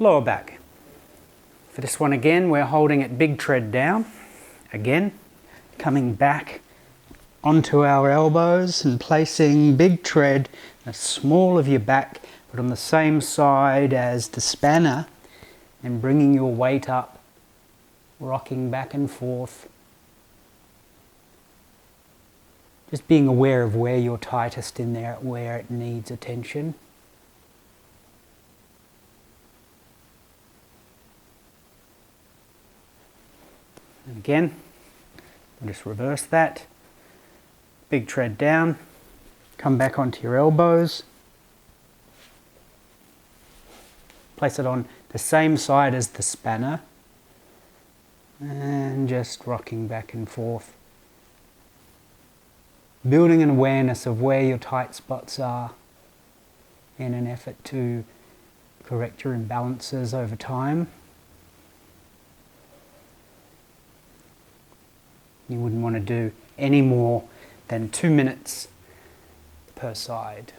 Lower back. For this one again, we're holding it big tread down. Again, coming back onto our elbows and placing big tread as small of your back, but on the same side as the spanner, and bringing your weight up, rocking back and forth. Just being aware of where you're tightest in there, where it needs attention. And again, we'll just reverse that. Big tread down, come back onto your elbows. Place it on the same side as the spanner. And just rocking back and forth. Building an awareness of where your tight spots are in an effort to correct your imbalances over time. You wouldn't want to do any more than 2 minutes per side.